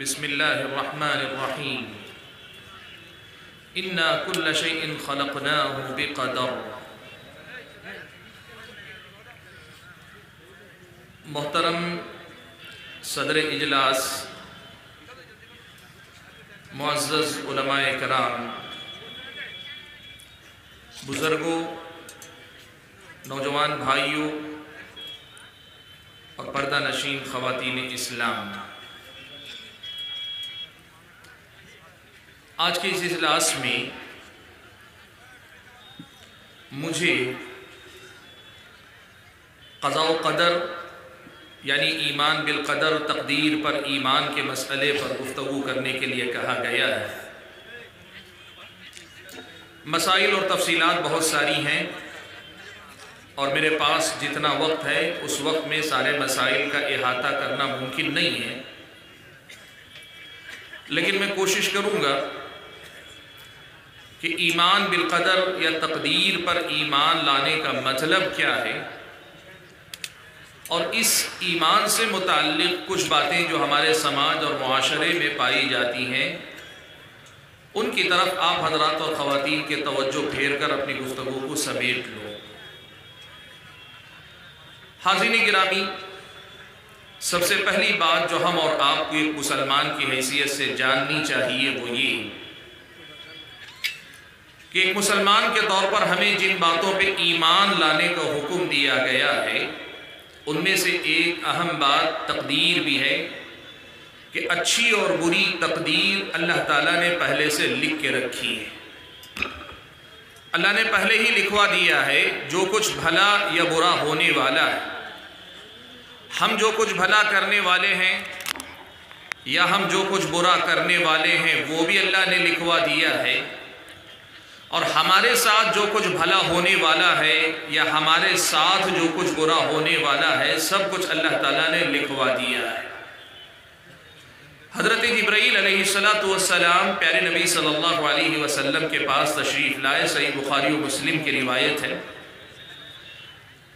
بسم اللہ الرحمن الرحیم انا کل شیء خلقناہ بقدر۔ محترم صدر اجلاس، معزز علماء کرام، بزرگوں، نوجوان بھائیوں اور پردہ نشین خواتین اسلام، آج کے اس اجلاس میں مجھے قضاء و قدر یعنی ایمان بالقدر، تقدیر پر ایمان کے مسئلے پر گفتگو کرنے کے لیے کہا گیا ہے۔ مسائل اور تفصیلات بہت ساری ہیں اور میرے پاس جتنا وقت ہے اس وقت میں سارے مسائل کا احاطہ کرنا ممکن نہیں ہے، لیکن میں کوشش کروں گا کہ ایمان بالقدر یا تقدیر پر ایمان لانے کا مطلب کیا ہے، اور اس ایمان سے متعلق کچھ باتیں جو ہمارے سماج اور معاشرے میں پائی جاتی ہیں ان کی طرف آپ حضرات اور خواتین کے توجہ پھیر کر اپنی گفتگو کو سمیٹ لو۔ حاضرین گرامی، سب سے پہلی بات جو ہم اور آپ کو ایک مسلمان کی حیثیت سے جاننی چاہیے وہ یہ کہ ایک مسلمان کے طور پر ہمیں جن باتوں پہ ایمان لانے کا حکم دیا گیا ہے ان میں سے ایک اہم بات تقدیر بھی ہے کہ اچھی اور بری تقدیر اللہ تعالیٰ نے پہلے سے لکھ کے رکھی ہے۔ اللہ نے پہلے ہی لکھوا دیا ہے جو کچھ بھلا یا برا ہونے والا ہے۔ ہم جو کچھ بھلا کرنے والے ہیں یا ہم جو کچھ برا کرنے والے ہیں وہ بھی اللہ نے لکھوا دیا ہے، اور ہمارے ساتھ جو کچھ بھلا ہونے والا ہے یا ہمارے ساتھ جو کچھ برا ہونے والا ہے سب کچھ اللہ تعالیٰ نے لکھوا دیا ہے۔ حضرت جبرائیل علیہ السلام پیارے نبی صلی اللہ علیہ وسلم کے پاس تشریف لائے، صحیح بخاری و مسلم کی روایت ہے۔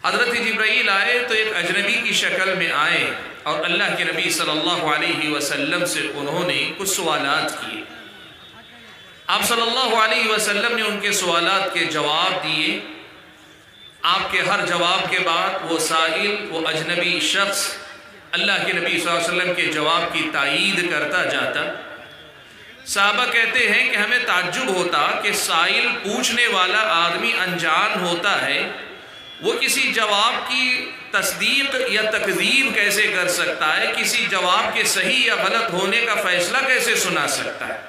حضرت جبرائیل آئے تو ایک اجنبی کی شکل میں آئے اور اللہ کے نبی صلی اللہ علیہ وسلم سے انہوں نے کچھ سوالات کیے۔ آپ صلی اللہ علیہ وسلم نے ان کے سوالات کے جواب دیے۔ آپ کے ہر جواب کے بعد وہ سائل، وہ اجنبی شخص اللہ کے نبی صلی اللہ علیہ وسلم کے جواب کی تائید کرتا جاتا۔ صحابہ کہتے ہیں کہ ہمیں تعجب ہوتا کہ سائل پوچھنے والا آدمی انجان ہوتا ہے، وہ کسی جواب کی تصدیق یا تکذیب کیسے کر سکتا ہے، کسی جواب کے صحیح یا غلط ہونے کا فیصلہ کیسے سنا سکتا ہے۔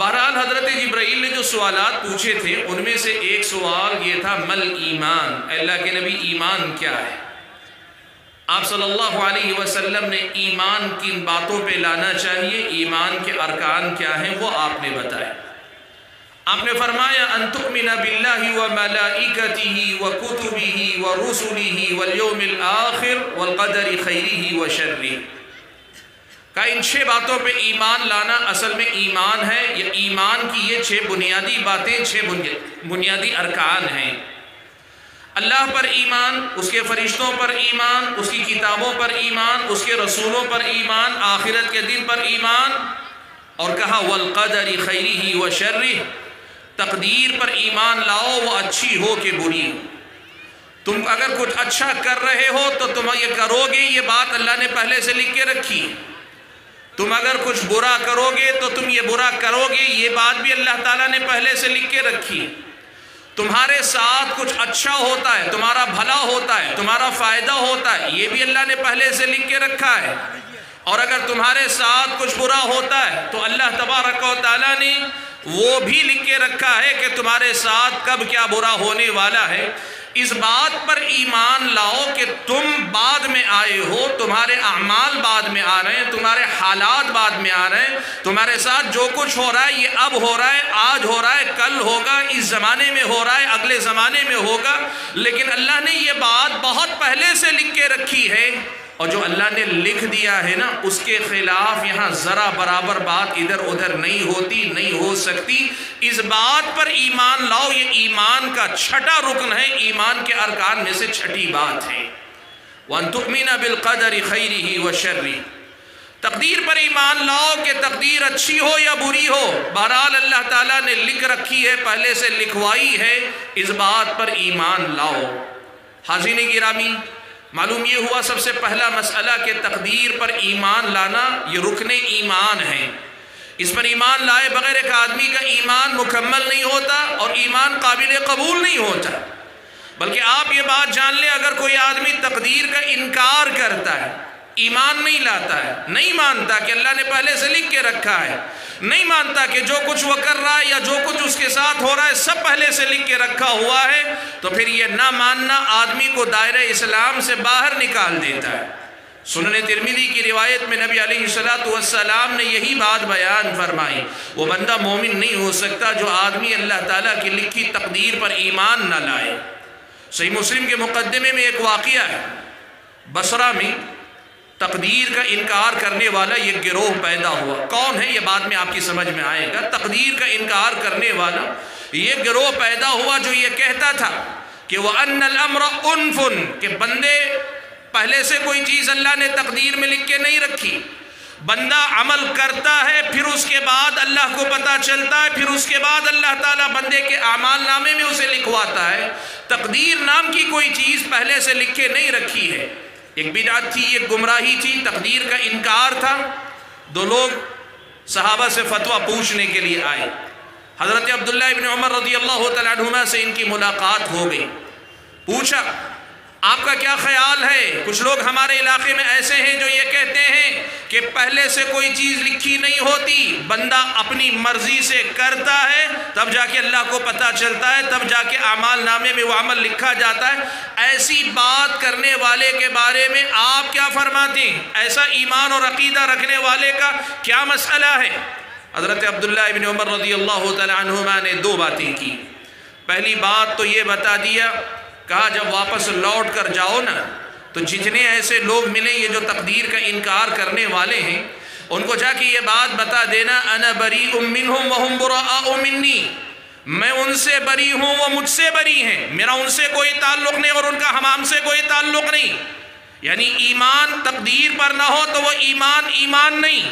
بہرحال حضرت جبرائیل نے جو سوالات پوچھے تھے ان میں سے ایک سوال یہ تھا مل ایمان، اے اللہ کے نبی ایمان کیا ہے؟ آپ صلی اللہ علیہ وسلم نے ایمان کن باتوں پہ لانا چاہیے، ایمان کے ارکان کیا ہیں وہ آپ نے بتائے۔ آپ نے فرمایا ان تؤمن باللہ وملائکتہ وکتبہ ورسلہ والیوم الآخر والقدر خیرہ وشرہ۔ کہ ان 6 باتوں پہ ایمان لانا اصل میں ایمان ہے، یہ ایمان کی یہ 6 بنیادی باتیں، 6 بنیادی ارکان ہیں۔ اللہ پر ایمان، اس کے فرشتوں پر ایمان، اس کی کتابوں پر ایمان، اس کے رسولوں پر ایمان، آخرت کے دن پر ایمان، اور کہا والقدر خیرہ وشرہ، تقدیر پر ایمان لاؤ وہ اچھی ہو کہ بری ہو۔ تم اگر کچھ اچھا کر رہے ہو تو تم یہ کرو گے، یہ بات اللہ نے پہلے سے لکھ کے رکھی۔ تم اگر کچھ برا کرو گے تو تم یہ برا کرو گے، یہ بات بھی اللہ تعالیٰ نے پہلے سے لکھ کے رکھی۔ تمہارے ساتھ کچھ اچھا ہوتا ہے، تمہارا بھلا ہوتا ہے، تمہارا فائدہ ہوتا ہے، یہ بھی اللہ نے پہلے سے لکھ کے رکھا ہے۔ اور اگر تمہارے ساتھ کچھ برا ہوتا ہے تو اللہ تبارک و تعالیٰ نے وہ بھی لکھ کے رکھا ہے کہ تمہارے ساتھ کب کیا برا ہونے والا ہے۔ اس بات پر ایمان لاؤ کہ تم بعد میں آئے ہو، تمہارے اعمال بعد میں آ رہے ہیں، تمہارے حالات بعد میں آ رہے ہیں، تمہارے ساتھ جو کچھ ہو رہا ہے یہ اب ہو رہا ہے، آج ہو رہا ہے، کل ہوگا، اس زمانے میں ہو رہا ہے، اگلے زمانے میں ہوگا، لیکن اللہ نے یہ بات بہت پہلے سے لکھ کے رکھی ہے، اور جو اللہ نے لکھ دیا ہے نا اس کے خلاف یہاں ذرا برابر بات ادھر ادھر نہیں ہوتی، نہیں ہو سکتی۔ اس بات پر ایمان لاؤ، یہ ایمان کا 6واں رکن ہے، ایمان کے ارکان میں سے 6ٹھی بات ہے۔ وَأَن تُؤْمِنَ بِالْقَدَرِ خَيْرِهِ وَشَرِّهِ، تقدیر پر ایمان لاؤ کہ تقدیر اچھی ہو یا بری ہو، بہرحال اللہ تعالیٰ نے لکھ رکھی ہے، پہلے سے لکھوائی ہے، اس بات پر ایمان لاؤ۔ حاضرین گرامی، معلوم یہ ہوا سب سے پہلا مسئلہ کہ تقدیر پر ایمان لانا یہ رکن ایمان ہے۔ اس پر ایمان لائے بغیر ایک آدمی کا ایمان مکمل نہیں ہوتا اور ایمان قابل قبول نہیں ہوتا۔ بلکہ آپ یہ بات جان لیں، اگر کوئی آدمی تقدیر کا انکار کرتا ہے، ایمان نہیں لاتا ہے، نہیں مانتا کہ اللہ نے پہلے سے لکھ کے رکھا ہے، نہیں مانتا کہ جو کچھ وہ کر رہا ہے یا جو کچھ اس کے ساتھ ہو رہا ہے سب پہلے سے لکھ کے رکھا ہوا ہے، تو پھر یہ نہ ماننا آدمی کو دائرہ اسلام سے باہر نکال دیتا ہے۔ سنن ترمذی کی روایت میں نبی علیہ السلام نے یہی بات بیان فرمائی، وہ بندہ مومن نہیں ہو سکتا جو آدمی اللہ تعالیٰ کی لکھی تقدیر پر ایمان نہ لائے۔ صحیح مسلم کے مقدمے میں ایک واقعہ ہے، بصرہ میں تقدیر کا انکار کرنے والا یہ گروہ پیدا ہوا۔ کون ہے یہ بعد میں آپ کی سمجھ میں آئے گا۔ تقدیر کا انکار کرنے والا یہ گروہ پیدا ہوا جو یہ کہتا تھا کہ وَأَنَّ الْأَمْرَ أُنْفٌ، کہ بندے پہلے سے کوئی چیز اللہ نے تقدیر میں لکھ کے نہیں رکھی، بندہ عمل کرتا ہے پھر اس کے بعد اللہ کو پتہ چلتا ہے، پھر اس کے بعد اللہ تعالیٰ بندے کے اعمال نامے میں اسے لکھواتا ہے۔ تقدیر نام کی کوئی چیز پہلے سے لکھ کے نہیں رکھی ہے۔ ایک بدعت تھی، ایک گمراہی تھی، تقدیر کا انکار تھا۔ دو لوگ صحابہ سے فتویٰ پوچھنے کے لیے آئے۔ حضرت عبداللہ ابن عمر رضی اللہ تعالیٰ عنہما سے ان کی ملاقات ہو گئی۔ پوچھا آپ کا کیا خیال ہے؟ کچھ لوگ ہمارے علاقے میں ایسے ہیں جو یہ کہتے ہیں کہ پہلے سے کوئی چیز لکھی نہیں ہوتی، بندہ اپنی مرضی سے کرتا ہے تب جا کے اللہ کو پتہ چلتا ہے، تب جا کے اعمال نامے میں وہ عمل لکھا جاتا ہے۔ ایسی بات کرنے والے کے بارے میں آپ کیا فرماتے ہیں؟ ایسا ایمان اور عقیدہ رکھنے والے کا کیا مسئلہ ہے؟ حضرت عبداللہ ابن عمر رضی اللہ تعالیٰ عنہما نے دو باتیں کی۔ پہلی بات تو یہ بتا دیا، کہا جب واپس لوٹ کر جاؤ نا تو جتنے ایسے لوگ ملیں یہ جو تقدیر کا انکار کرنے والے ہیں ان کو جا کے یہ بات بتا دینا، انا بریء منہم وہم براء منی، میں ان سے بری ہوں وہ مجھ سے بری ہیں، میرا ان سے کوئی تعلق نہیں اور ان کا ہم سے کوئی تعلق نہیں۔ یعنی ایمان تقدیر پر نہ ہو تو وہ ایمان نہیں۔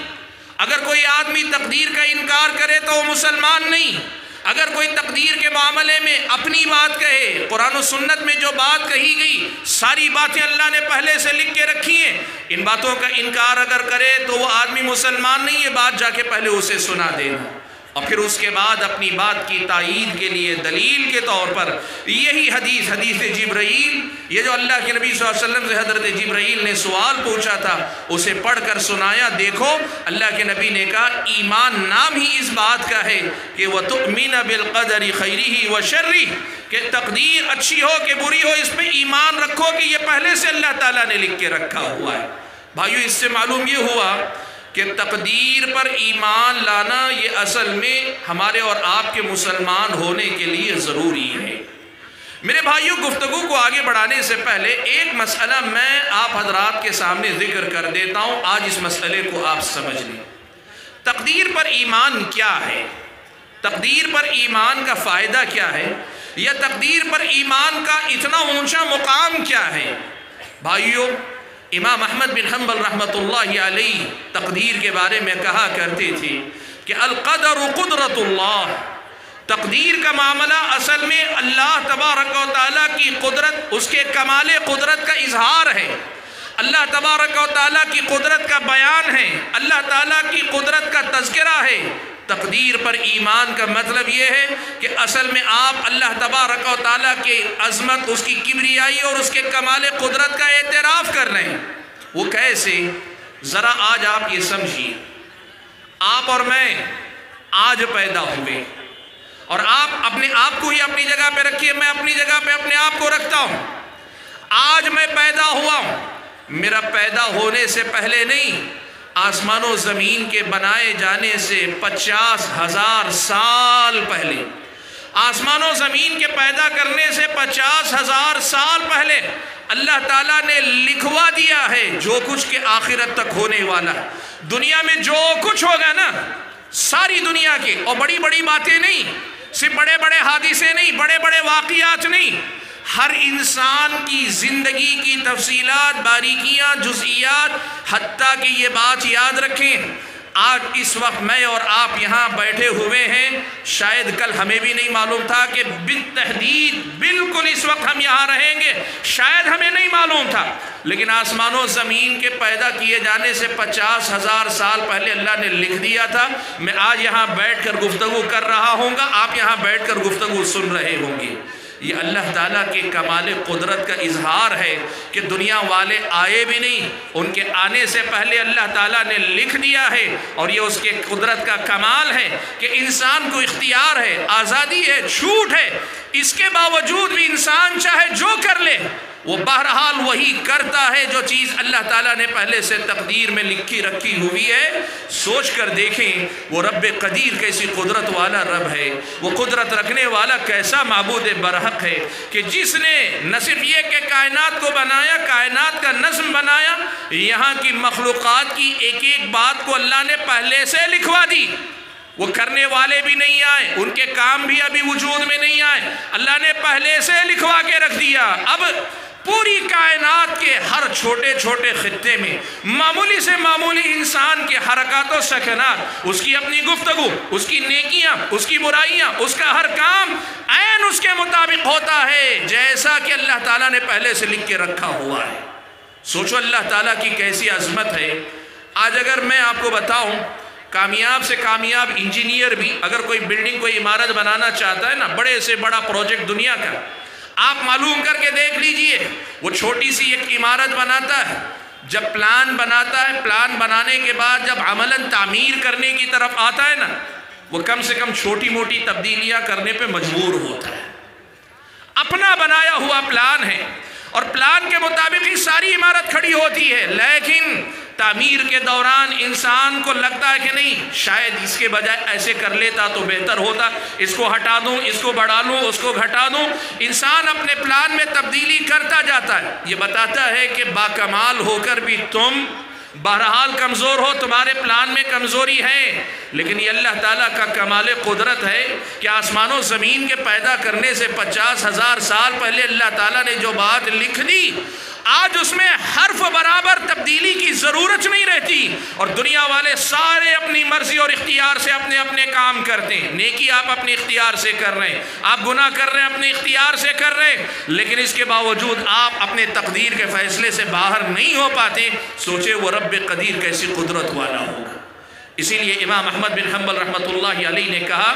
اگر کوئی آدمی تقدیر کا انکار کرے تو وہ مسلمان نہیں۔ اگر کوئی تقدیر کے معاملے میں اپنی بات کہے، قرآن و سنت میں جو بات کہی گئی ساری باتیں اللہ نے پہلے سے لکھ کے رکھی ہیں، ان باتوں کا انکار اگر کرے تو وہ آدمی مسلمان نہیں۔ یہ بات جا کے پہلے اسے سنا دینا اور پھر اس کے بعد اپنی بات کی تائید کے لیے دلیل کے طور پر یہی حدیث جبرائیل، یہ جو اللہ کے نبی صلی اللہ علیہ وسلم سے حضرت جبرائیل نے سوال پوچھا تھا اسے پڑھ کر سنایا۔ دیکھو اللہ کے نبی نے کہا ایمان نام ہی اس بات کا ہے کہ وَتُؤْمِنَ بِالْقَدَرِ خَيْرِهِ وَشَرِّهِ، کہ تقدیر اچھی ہو کہ بری ہو اس پہ ایمان رکھو کہ یہ پہلے سے اللہ تعالیٰ نے لکھ کے رکھا ہوا ہے۔ بھائیو اس سے معلوم یہ ہوا کہ تقدیر پر ایمان لانا یہ اصل میں ہمارے اور آپ کے مسلمان ہونے کے لیے ضروری ہے۔ میرے بھائیوں، گفتگو کو آگے بڑھانے سے پہلے ایک مسئلہ میں آپ حضرات کے سامنے ذکر کر دیتا ہوں، آج اس مسئلے کو آپ سمجھ لیں۔ تقدیر پر ایمان کیا ہے؟ تقدیر پر ایمان کا فائدہ کیا ہے؟ یا تقدیر پر ایمان کا اتنا اونچا مقام کیا ہے؟ بھائیوں، امام احمد بن حنبل رحمۃ اللہ علیہ تقدیر کے بارے میں کہا کرتے تھے کہ القدر قدرت اللہ، تقدیر کا معاملہ اصل میں اللہ تبارک و تعالیٰ کی قدرت، اس کے کمال قدرت کا اظہار ہے، اللہ تبارک و تعالیٰ کی قدرت کا بیان ہے، اللہ تعالیٰ کی قدرت کا تذکرہ ہے۔ تقدیر پر ایمان کا مطلب یہ ہے کہ اصل میں آپ اللہ تبارک و تعالیٰ کی عظمت، اس کی کبریائی اور اس کے کمال قدرت کا اعتراف کر رہے ہیں۔ وہ کیسے؟ ذرا آج آپ یہ سمجھیے، آپ اور میں آج پیدا ہوئے اور آپ اپنے آپ کو ہی اپنی جگہ پہ رکھیے، میں اپنی جگہ پہ اپنے آپ کو رکھتا ہوں۔ آج میں پیدا ہوا ہوں، میرا پیدا ہونے سے پہلے نہیں، آسمان و زمین کے بنائے جانے سے 50,000 سال پہلے، آسمان و زمین کے پیدا کرنے سے 50,000 سال پہلے اللہ تعالیٰ نے لکھوا دیا ہے جو کچھ کے آخرت تک ہونے والا ہے۔ دنیا میں جو کچھ ہوگا نا، ساری دنیا کے، اور بڑی بڑی باتیں نہیں، صرف بڑے بڑے حادثے نہیں، بڑے بڑے واقعات نہیں، ہر انسان کی زندگی کی تفصیلات، باریکیاں، جزئیات، حتیٰ کہ یہ بات یاد رکھیں، آج اس وقت میں اور آپ یہاں بیٹھے ہوئے ہیں، شاید کل ہمیں بھی نہیں معلوم تھا کہ بالتحدید بالکل اس وقت ہم یہاں رہیں گے، شاید ہمیں نہیں معلوم تھا، لیکن آسمان و زمین کے پیدا کیے جانے سے 50,000 سال پہلے اللہ نے لکھ دیا تھا۔ میں آج یہاں بیٹھ کر گفتگو کر رہا ہوں گا، آپ یہاں بیٹھ کر گفتگو سن رہے ہوں گے۔ یہ اللہ تعالیٰ کے کمال قدرت کا اظہار ہے کہ دنیا والے آئے بھی نہیں، ان کے آنے سے پہلے اللہ تعالیٰ نے لکھ دیا ہے، اور یہ اس کے قدرت کا کمال ہے کہ انسان کو اختیار ہے، آزادی ہے، چھوٹ ہے، اس کے باوجود بھی انسان چاہے جو کر لے، وہ بہرحال وہی کرتا ہے جو چیز اللہ تعالیٰ نے پہلے سے تقدیر میں لکھی رکھی ہوئی ہے۔ سوچ کر دیکھیں وہ رب قدیر کیسی قدرت والا رب ہے، وہ قدرت رکھنے والا کیسا معبود برحق ہے کہ جس نے نہ صرف یہ کہ کائنات کو بنایا، کائنات کا نظم بنایا، یہاں کی مخلوقات کی ایک ایک بات کو اللہ نے پہلے سے لکھوا دی۔ وہ کرنے والے بھی نہیں آئے، ان کے کام بھی ابھی وجود میں نہیں آئے، اللہ نے پہلے سے لکھوا کے رکھ دیا۔ اب پوری کائنات کے ہر چھوٹے چھوٹے خطے میں معمولی سے معمولی انسان کے حرکات و سکنات، اس کی اپنی گفتگو، اس کی نیکیاں، اس کی برائیاں، اس کا ہر کام عین اس کے مطابق ہوتا ہے جیسا کہ اللہ تعالیٰ نے پہلے سے لکھ کے رکھا ہوا ہے۔ سوچو اللہ تعالیٰ کی کیسی عظمت ہے۔ آج اگر میں آپ کو بتاؤں، کامیاب سے کامیاب انجینئر بھی اگر کوئی بلڈنگ، کوئی عمارت بنانا چاہتا ہے نا، بڑے سے بڑا پروجیکٹ دنیا کا، آپ معلوم کر کے دیکھ لیجئے، وہ چھوٹی سی ایک عمارت بناتا ہے، جب پلان بناتا ہے، پلان بنانے کے بعد جب عملاً تعمیر کرنے کی طرف آتا ہے نا، وہ کم سے کم چھوٹی موٹی تبدیلیاں کرنے پہ مجبور ہوتا ہے۔ اپنا بنایا ہوا پلان ہے اور پلان کے مطابق ہی ساری عمارت کھڑی ہوتی ہے، لیکن تعمیر کے دوران انسان کو لگتا ہے کہ نہیں، شاید اس کے بجائے ایسے کر لیتا تو بہتر ہوتا، اس کو ہٹا دوں، اس کو بڑھا لوں، اس کو گھٹا دوں۔ انسان اپنے پلان میں تبدیلی کرتا جاتا ہے۔ یہ بتاتا ہے کہ باکمال ہو کر بھی تم بہرحال کمزور ہو، تمہارے پلان میں کمزوری ہے، لیکن یہ اللہ تعالیٰ کا کمال قدرت ہے کہ آسمان و زمین کے پیدا کرنے سے 50,000 سال پہلے اللہ تعالیٰ نے جو بات لکھ دی، آج اس میں حرف برابر تبدیلی کی ضرورت نہیں رہتی، اور دنیا والے سارے اپنی مرضی اور اختیار سے اپنے اپنے کام کرتے ہیں۔ نیکی آپ اپنے اختیار سے کر رہے ہیں، آپ گناہ کر رہے ہیں اپنے اختیار سے کر رہے ہیں، لیکن اس کے باوجود آپ اپنے تقدیر کے فیصلے سے باہر نہیں ہو پاتے۔ سوچے وہ رب قدیر کیسی قدرت والا ہوگا۔ اسی لیے امام احمد بن حنبل رحمۃ اللہ علیہ نے کہا،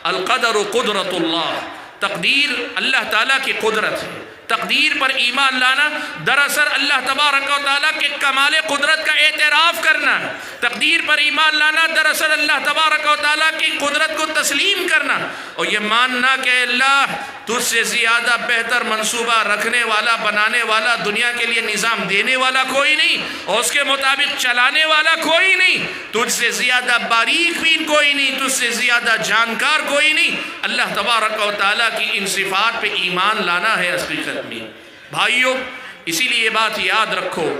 القدر قدرت اللہ، تقدیر اللہ تعالیٰ کی قدرت ہے۔ تقدیر پر ایمان لانا دراصل اللہ تبارک و تعالیٰ کے کمال قدرت کا اعتراف کرنا، تقدیر پر ایمان لانا دراصل اللہ تبارک و تعالیٰ کی قدرت کو تسلیم کرنا، اور یہ ماننا کہ اللہ تجھ سے زیادہ بہتر منصوبہ رکھنے والا، بنانے والا، دنیا کے لیے نظام دینے والا کوئی نہیں، اور اس کے مطابق چلانے والا کوئی نہیں، تجھ سے زیادہ باریک بین کوئی نہیں، تجھ سے زیادہ جانکار کوئی نہیں۔ اللہ تبارک و تعالیٰ کی ان صفات پہ ایمان لانا ہے حقیقت میں۔ بھائیو، اسی لیے یہ بات یاد رکھو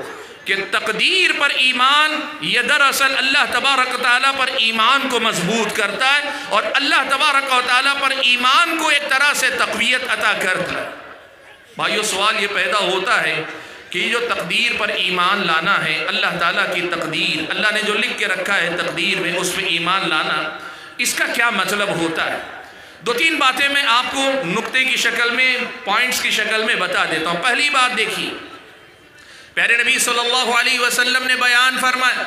کہ تقدیر پر ایمان یہ دراصل اللہ تبارک و تعالیٰ پر ایمان کو مضبوط کرتا ہے، اور اللہ تبارک و تعالیٰ پر ایمان کو ایک طرح سے تقویت عطا کرتا ہے۔ بھائیو، سوال یہ پیدا ہوتا ہے کہ یہ جو تقدیر پر ایمان لانا ہے، اللہ تعالیٰ کی تقدیر، اللہ نے جو لکھ کے رکھا ہے تقدیر میں، اس پہ ایمان لانا، اس کا کیا مطلب ہوتا ہے؟ دو تین باتیں میں آپ کو نقطے کی شکل میں، پوائنٹس کی شکل میں بتا دیتا ہوں۔ پہلی بات دیکھیے، پیارے نبی صلی اللہ علیہ وسلم نے بیان فرمایا،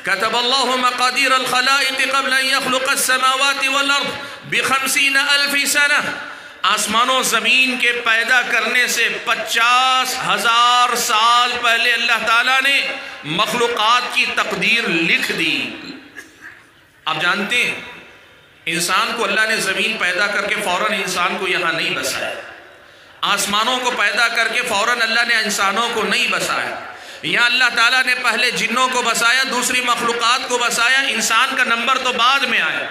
كتب اللہ مقادیر الخلائق قبل ان يخلق السماوات والارض ب50,000 سنہ، آسمان و زمین کے پیدا کرنے سے 50,000 سال پہلے اللہ تعالیٰ نے مخلوقات کی تقدیر لکھ دی۔ آپ جانتے ہیں انسان کو اللہ نے زمین پیدا کر کے فوراً انسان کو یہاں نہیں بسایا، آسمانوں کو پیدا کر کے فوراً اللہ نے انسانوں کو نہیں بسایا، یہاں اللہ تعالیٰ نے پہلے جنوں کو بسایا، دوسری مخلوقات کو بسایا، انسان کا نمبر تو بعد میں آیا۔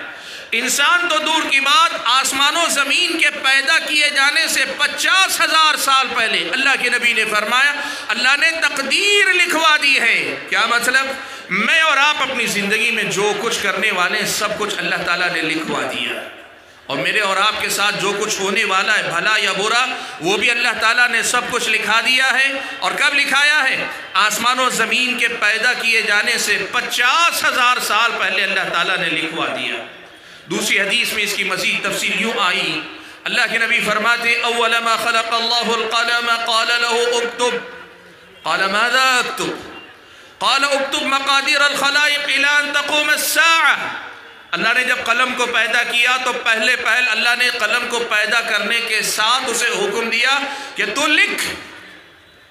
انسان تو دور کی بات، آسمان و زمین کے پیدا کیے جانے سے 50,000 سال پہلے اللہ کے نبی نے فرمایا اللہ نے تقدیر لکھوا دی ہے۔ کیا مطلب؟ میں اور آپ اپنی زندگی میں جو کچھ کرنے والے ہیں سب کچھ اللہ تعالیٰ نے لکھوا دیا، اور میرے اور آپ کے ساتھ جو کچھ ہونے والا ہے بھلا یا برا وہ بھی اللہ تعالیٰ نے سب کچھ لکھا دیا ہے۔ اور کب لکھایا ہے؟ آسمان و زمین کے پیدا کیے جانے سے 50,000 سال پہلے اللہ تعالیٰ نے لکھوا دیا۔ دوسری حدیث میں اس کی مزید تفصیل یوں آئی، اللہ کے نبی فرماتے اول ما خلق اللہ القلم قال له اکتب قال ماذا اکتب قال اکتب مقادیر الخلائق الى ان تقوم الساعہ۔ اللہ نے جب قلم کو پیدا کیا تو پہلے اللہ نے قلم کو پیدا کرنے کے ساتھ اسے حکم دیا کہ تو لکھ۔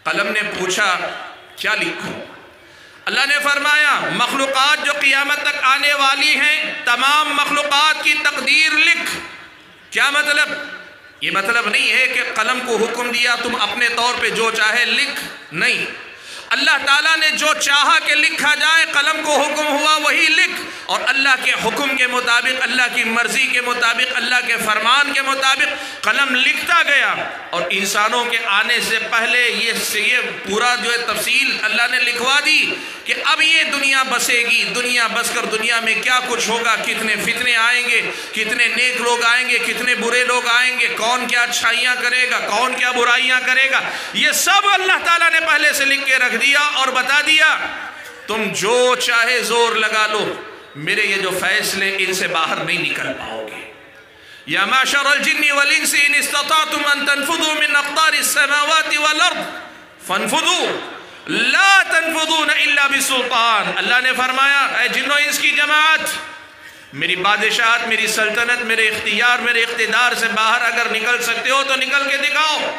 قلم نے پوچھا کیا لکھوں؟ اللہ نے فرمایا مخلوقات جو قیامت تک آنے والی ہیں تمام مخلوقات کی تقدیر لکھ۔ کیا مطلب؟ یہ مطلب نہیں ہے کہ قلم کو حکم دیا تم اپنے طور پہ جو چاہے لکھ، نہیں، اللہ تعالیٰ نے جو چاہا کہ لکھا جائے قلم کو حکم ہوا وہی لکھ، اور اللہ کے حکم کے مطابق، اللہ کی مرضی کے مطابق، اللہ کے فرمان کے مطابق قلم لکھتا گیا۔ اور انسانوں کے آنے سے پہلے یہ پورا جو ہے تفصیل اللہ نے لکھوا دی کہ اب یہ دنیا بسے گی، دنیا بس کر دنیا میں کیا کچھ ہوگا، کتنے فتنے آئیں گے، کتنے نیک لوگ آئیں گے، کتنے برے لوگ آئیں گے، کون کیا اچھائیاں کرے گا، کون کیا برائیاں کرے گا، یہ سب اللہ تعالیٰ نے پہلے سے لکھ کے رکھ دیا اور بتا دیا تم جو چاہے زور لگا لو، میرے یہ جو فیصلے ان سے باہر نہیں نکل پاؤ گے۔ یا معشر الجن والانس ان استطعتم ان تنفذوا من اقطار السماوات والارض فانفذوا لا تنفذون الا بسلطان۔ اللہ نے فرمایا اے جن و انس کی جماعت، میری بادشاہت، میری سلطنت، میرے اختیار، میرے اقتدار سے باہر اگر نکل سکتے ہو تو نکل کے دکھاؤ،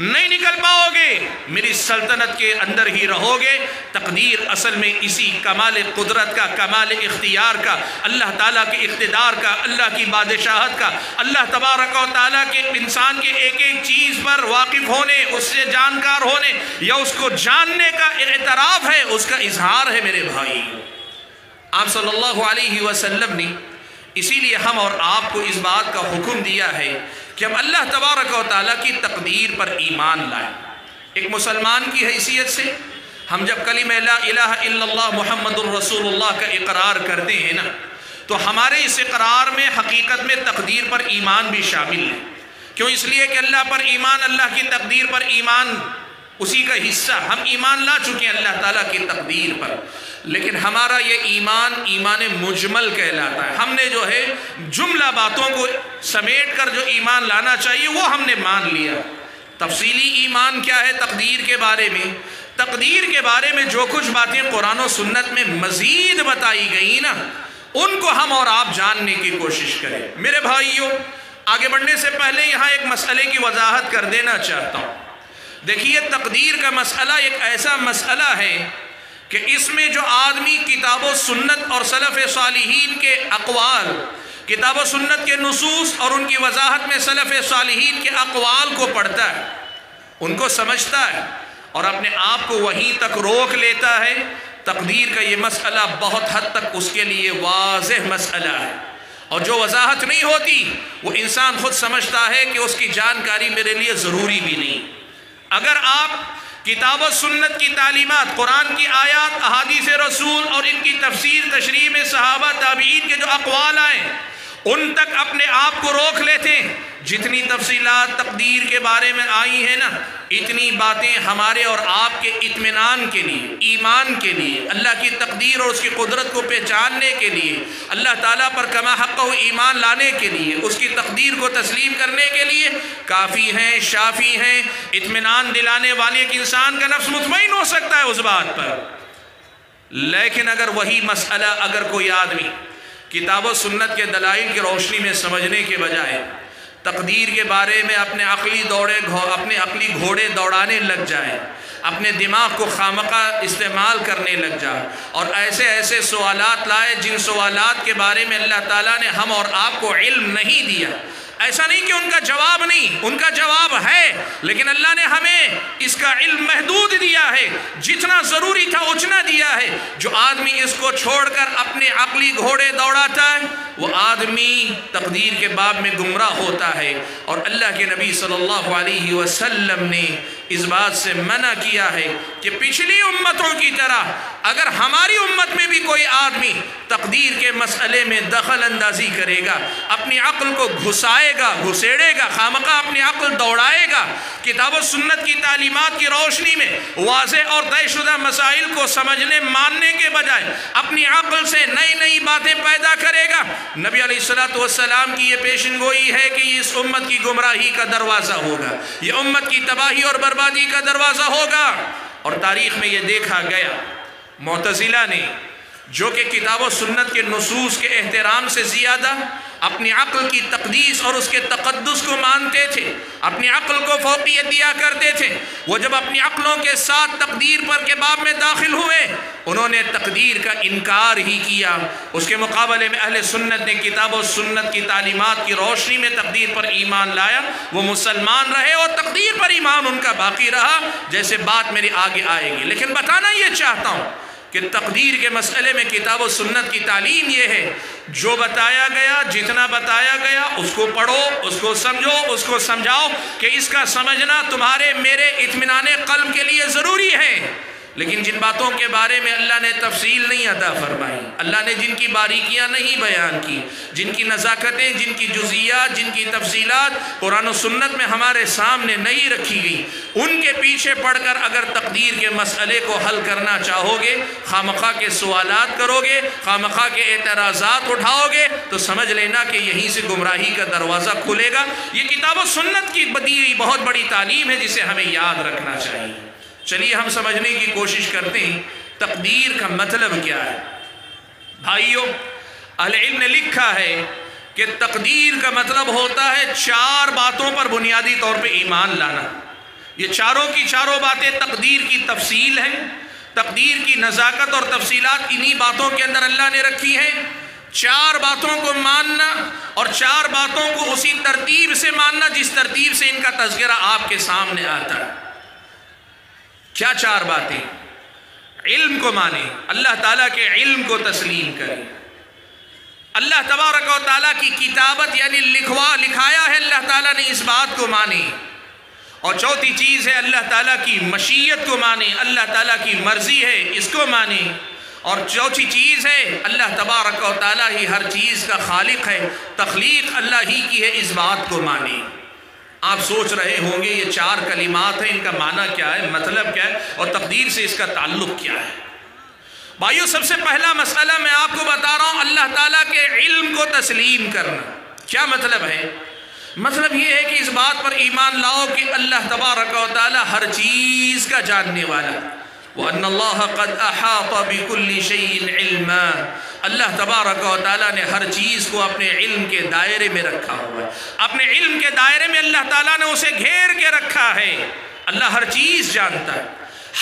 نہیں نکل پاؤ گے، میری سلطنت کے اندر ہی رہو گے۔ تقدیر اصل میں اسی کمال قدرت کا، کمال اختیار کا، اللہ تعالیٰ کے اقتدار کا، اللہ کی بادشاہت کا، اللہ تبارک و تعالیٰ کے انسان کے ایک ایک چیز پر واقف ہونے، اس سے جانکار ہونے یا اس کو جاننے کا اعتراف ہے، اس کا اظہار ہے میرے بھائی۔ آپ صلی اللہ علیہ وسلم نے اسی لیے ہم اور آپ کو اس بات کا حکم دیا ہے کہ ہم اللہ تبارک و تعالیٰ کی تقدیر پر ایمان لائیں۔ ایک مسلمان کی حیثیت سے ہم جب کلمہ لا الہ الا اللہ محمد الرسول اللہ کا اقرار کرتے ہیں نا، تو ہمارے اس اقرار میں حقیقت میں تقدیر پر ایمان بھی شامل ہے۔ کیوں؟ اس لیے کہ اللہ پر ایمان، اللہ کی تقدیر پر ایمان اسی کا حصہ، ہم ایمان لا چکے ہیں اللہ تعالیٰ کی تقدیر پر، لیکن ہمارا یہ ایمان مجمل کہلاتا ہے۔ ہم نے جو ہے جملہ باتوں کو سمیٹ کر جو ایمان لانا چاہیے وہ ہم نے مان لیا۔ تفصیلی ایمان کیا ہے تقدیر کے بارے میں؟ تقدیر کے بارے میں جو کچھ باتیں قرآن و سنت میں مزید بتائی گئی نا، ان کو ہم اور آپ جاننے کی کوشش کریں۔ میرے بھائیوں، آگے بڑھنے سے پہلے یہاں ایک مسئلے کی وضاحت کر دینا چاہتا ہوں۔ دیکھیے، تقدیر کا مسئلہ ایک ایسا مسئلہ ہے کہ اس میں جو آدمی کتاب و سنت اور سلف صالحین کے اقوال، کتاب و سنت کے نصوص اور ان کی وضاحت میں سلف صالحین کے اقوال کو پڑھتا ہے، ان کو سمجھتا ہے اور اپنے آپ کو وہیں تک روک لیتا ہے، تقدیر کا یہ مسئلہ بہت حد تک اس کے لیے واضح مسئلہ ہے، اور جو وضاحت نہیں ہوتی وہ انسان خود سمجھتا ہے کہ اس کی جانکاری میرے لیے ضروری بھی نہیں۔ اگر آپ کتاب و سنت کی تعلیمات، قرآن کی آیات، احادیث رسول اور ان کی تفسیر تشریح میں صحابہ تابعین کے جو اقوال آئیں ان تک اپنے آپ کو روک لیتے ہیں، جتنی تفصیلات تقدیر کے بارے میں آئی ہیں نا، اتنی باتیں ہمارے اور آپ کے اطمینان کے لیے، ایمان کے لیے، اللہ کی تقدیر اور اس کی قدرت کو پہچاننے کے لیے، اللہ تعالیٰ پر کما حق و ایمان لانے کے لیے، اس کی تقدیر کو تسلیم کرنے کے لیے کافی ہیں، شافی ہیں، اطمینان دلانے والے ایک انسان کا نفس مطمئن ہو سکتا ہے اس بات پر۔ لیکن اگر وہی مسئلہ اگر کوئی آدمی کتاب و سنت کے دلائل کی روشنی میں سمجھنے کے بجائے تقدیر کے بارے میں اپنے عقلی گھوڑے دوڑانے لگ جائے، اپنے دماغ کو خامخواہ استعمال کرنے لگ جائے اور ایسے سوالات لائے جن سوالات کے بارے میں اللہ تعالیٰ نے ہم اور آپ کو علم نہیں دیا، ایسا نہیں کہ ان کا جواب نہیں، ان کا جواب ہے، لیکن اللہ نے ہمیں اس کا علم محدود دیا ہے، جتنا ضروری تھا اتنا دیا ہے۔ جو آدمی اس کو چھوڑ کر اپنے عقلی گھوڑے دوڑاتا ہے وہ آدمی تقدیر کے باب میں گمراہ ہوتا ہے۔ اور اللہ کے نبی صلی اللہ علیہ وسلم نے اس بات سے منع کیا ہے کہ پچھلی امتوں کی طرح اگر ہماری امت میں بھی کوئی آدمی تقدیر کے مسئلے میں دخل اندازی کرے گا، اپنی عقل کو گھسائے گا، گھسیڑے گا، خامخواہ اپنی عقل دوڑائے گا، کتاب و سنت کی تعلیمات کی روشنی میں واضح اور طے شدہ مسائل کو سمجھنے ماننے کے بجائے اپنی عقل سے نئی نئی باتیں پیدا کرے گا، نبی علیہ السلام کی یہ پیشن گوئی ہے کہ یہ اس امت کی گمراہی کا دروازہ ہوگا، یہ امت کی تباہی اور بربادی کا دروازہ ہوگا۔ اور تاریخ میں یہ دیکھا گیا، معتزلہ نے جو کہ کتاب و سنت کے نصوص کے احترام سے زیادہ اپنی عقل کی تقدیس اور اس کے تقدس کو مانتے تھے، اپنی عقل کو فوقیت دیا کرتے تھے، وہ جب اپنی عقلوں کے ساتھ تقدیر پر کے باب میں داخل ہوئے انہوں نے تقدیر کا انکار ہی کیا۔ اس کے مقابلے میں اہل سنت نے کتاب و سنت کی تعلیمات کی روشنی میں تقدیر پر ایمان لایا، وہ مسلمان رہے اور تقدیر پر ایمان ان کا باقی رہا، جیسے بات میری آگے آئے گی۔ لیکن بتانا یہ چاہتا ہوں کہ تقدیر کے مسئلے میں کتاب و سنت کی تعلیم یہ ہے، جو بتایا گیا، جتنا بتایا گیا اس کو پڑھو، اس کو سمجھو، اس کو سمجھاؤ کہ اس کا سمجھنا تمہارے میرے اطمینان قلب کے لیے ضروری ہے۔ لیکن جن باتوں کے بارے میں اللہ نے تفصیل نہیں عطا فرمائی، اللہ نے جن کی باریکیاں نہیں بیان کی، جن کی نزاکتیں، جن کی جزئیات، جن کی تفصیلات قرآن و سنت میں ہمارے سامنے نہیں رکھی گئی، ان کے پیچھے پڑھ کر اگر تقدیر کے مسئلے کو حل کرنا چاہو گے، خامخواہ کے سوالات کرو گے، خامخواہ کے اعتراضات اٹھاؤ گے، تو سمجھ لینا کہ یہیں سے گمراہی کا دروازہ کھلے گا۔ یہ کتاب و سنت کی دی بہت بڑی تعلیم ہے جسے ہمیں یاد رکھنا چاہیے۔ چلیے ہم سمجھنے کی کوشش کرتے ہیں تقدیر کا مطلب کیا ہے۔ بھائیو، اہل علم نے لکھا ہے کہ تقدیر کا مطلب ہوتا ہے 4 باتوں پر بنیادی طور پہ ایمان لانا۔ یہ چاروں کی چاروں باتیں تقدیر کی تفصیل ہیں، تقدیر کی نزاکت اور تفصیلات انہی باتوں کے اندر اللہ نے رکھی ہیں۔ 4 باتوں کو ماننا اور 4 باتوں کو اسی ترتیب سے ماننا جس ترتیب سے ان کا تذکرہ آپ کے سامنے آتا ہے۔ کیا 4 باتیں؟ علم کو مانیں، اللہ تعالیٰ کے علم کو تسلیم کریں، اللہ تبارک و تعالیٰ کی کتابت یعنی لکھایا ہے اللہ تعالیٰ نے، اس بات کو مانیں۔ اور چوتھی چیز ہے اللہ تعالیٰ کی مشیت کو مانیں، اللہ تعالیٰ کی مرضی ہے اس کو مانیں۔ اور چوتھی چیز ہے اللہ تبارک و تعالیٰ ہی ہر چیز کا خالق ہے، تخلیق اللہ ہی کی ہے، اس بات کو مانیں۔ آپ سوچ رہے ہوں گے یہ 4 کلمات ہیں، ان کا معنی کیا ہے، مطلب کیا ہے، اور تقدیر سے اس کا تعلق کیا ہے۔ بھائیو، سب سے پہلا مسئلہ میں آپ کو بتا رہا ہوں، اللہ تعالیٰ کے علم کو تسلیم کرنا۔ کیا مطلب ہے؟ مطلب یہ ہے کہ اس بات پر ایمان لاؤ کہ اللہ تبارک و تعالیٰ ہر چیز کا جاننے والا، وَأَنَّ اللَّهَ قَدْ أَحَاطَ بِكُلِّ شَيْءٍ عِلْمًا، اللہ تبارک و تعالیٰ نے ہر چیز کو اپنے علم کے دائرے میں رکھا ہوا ہے، اپنے علم کے دائرے میں اللہ تعالیٰ نے اسے گھیر کے رکھا ہے۔ اللہ ہر چیز جانتا ہے،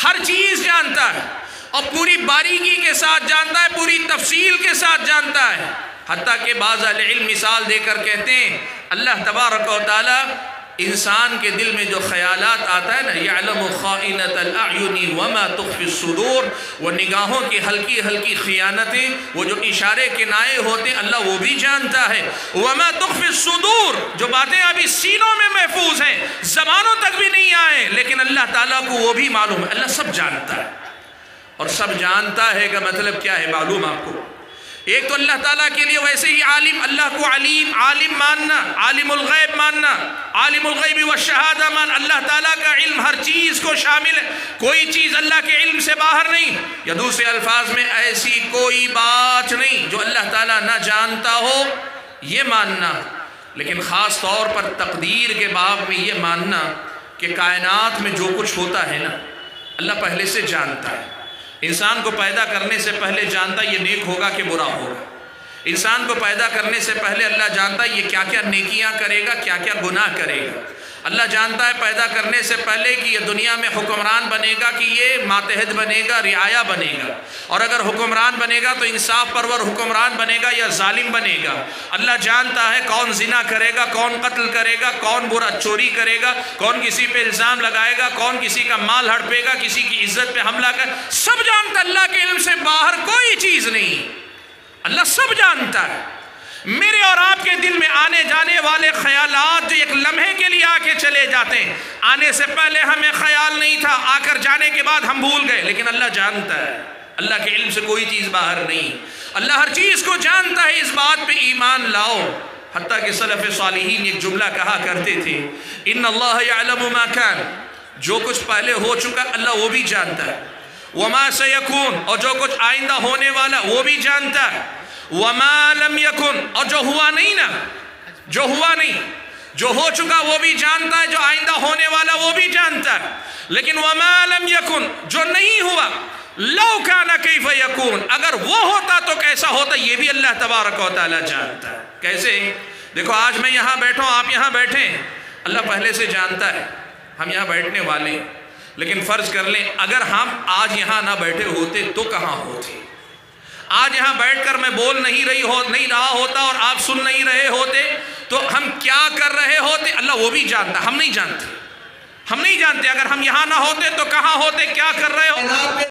ہر چیز جانتا ہے، اور پوری باریکی کے ساتھ جانتا ہے، پوری تفصیل کے ساتھ جانتا ہے۔ حتیٰ کہ بعض اہل علم مثال دے کر کہتے ہیں اللہ تبارک و تعالیٰ انسان کے دل میں جو خیالات آتا ہے نا، یعلم خائنۃ الاعین وما تخفی الصدور، وہ نگاہوں کی ہلکی ہلکی خیانتیں، وہ جو اشارے کنائے ہوتے ہیں اللہ وہ بھی جانتا ہے۔ وما تخفی الصدور، جو باتیں ابھی سینوں میں محفوظ ہیں، زبانوں تک بھی نہیں آئے، لیکن اللہ تعالیٰ کو وہ بھی معلوم ہے، اللہ سب جانتا ہے۔ اور سب جانتا ہے کا مطلب کیا ہے معلوم آپ کو؟ ایک تو اللہ تعالیٰ کے لیے ویسے ہی عالم، اللہ کو علیم، عالم ماننا، عالم الغیب ماننا، عالم الغیب والشہادہ مان، اللہ تعالیٰ کا علم ہر چیز کو شامل ہے، کوئی چیز اللہ کے علم سے باہر نہیں، یا دوسرے الفاظ میں ایسی کوئی بات نہیں جو اللہ تعالیٰ نہ جانتا ہو، یہ ماننا۔ لیکن خاص طور پر تقدیر کے باب میں یہ ماننا کہ کائنات میں جو کچھ ہوتا ہے نا اللہ پہلے سے جانتا ہے۔ انسان کو پیدا کرنے سے پہلے جانتا یہ نیک ہوگا کہ برا ہوگا، انسان کو پیدا کرنے سے پہلے اللہ جانتا یہ کیا کیا نیکیاں کرے گا، کیا کیا گناہ کرے گا۔ اللہ جانتا ہے پیدا کرنے سے پہلے کہ یہ دنیا میں حکمران بنے گا کہ یہ ماتحت بنے گا، رعایا بنے گا، اور اگر حکمران بنے گا تو انصاف پرور حکمران بنے گا یا ظالم بنے گا۔ اللہ جانتا ہے کون زنا کرے گا، کون قتل کرے گا، کون برا چوری کرے گا، کون کسی پہ الزام لگائے گا، کون کسی کا مال ہڑپے گا، کسی کی عزت پہ حملہ کر، سب جانتا۔ اللہ کے علم سے باہر کوئی چیز نہیں، اللہ سب جانتا ہے۔ میرے اور آپ کے دل میں آنے جانے والے خیالات جو ایک لمحے کے لیے آ کے چلے جاتے ہیں، آنے سے پہلے ہمیں خیال نہیں تھا، آ کر جانے کے بعد ہم بھول گئے، لیکن اللہ جانتا ہے، اللہ کے علم سے کوئی چیز باہر نہیں، اللہ ہر چیز کو جانتا ہے۔ اس بات پہ ایمان لاؤ۔ حتیٰ کہ سلف صالحین ایک جملہ کہا کرتے تھے، ان اللہ یعلم ما کان، جو کچھ پہلے ہو چکا اللہ وہ بھی جانتا ہے، وما سیکون، اور جو کچھ آئندہ ہونے والا وہ بھی جانتا ہے، وما لم یکن، اور جو ہوا نہیں نا، جو ہوا نہیں، جو ہو چکا وہ بھی جانتا ہے، جو آئندہ ہونے والا وہ بھی جانتا ہے، لیکن وما لم یکن، جو نہیں ہوا، لو کان کیف یکون، اگر وہ ہوتا تو کیسا ہوتا، یہ بھی اللہ تبارک و تعالی جانتا ہے۔ کیسے؟ دیکھو آج میں یہاں بیٹھا ہوں، آپ یہاں بیٹھے ہیں، اللہ پہلے سے جانتا ہے ہم یہاں بیٹھنے والے ہیں، لیکن فرض کر لیں اگر ہم آج یہاں نہ بیٹھے ہوتے تو کہاں ہوتے؟ آج یہاں بیٹھ کر میں بول نہیں رہا ہوتا اور آپ سن نہیں رہے ہوتے تو ہم کیا کر رہے ہوتے؟ اللہ وہ بھی جانتا، ہم نہیں جانتے، ہم نہیں جانتے۔ اگر ہم یہاں نہ ہوتے تو کہاں ہوتے، کیا کر رہے ہوتے؟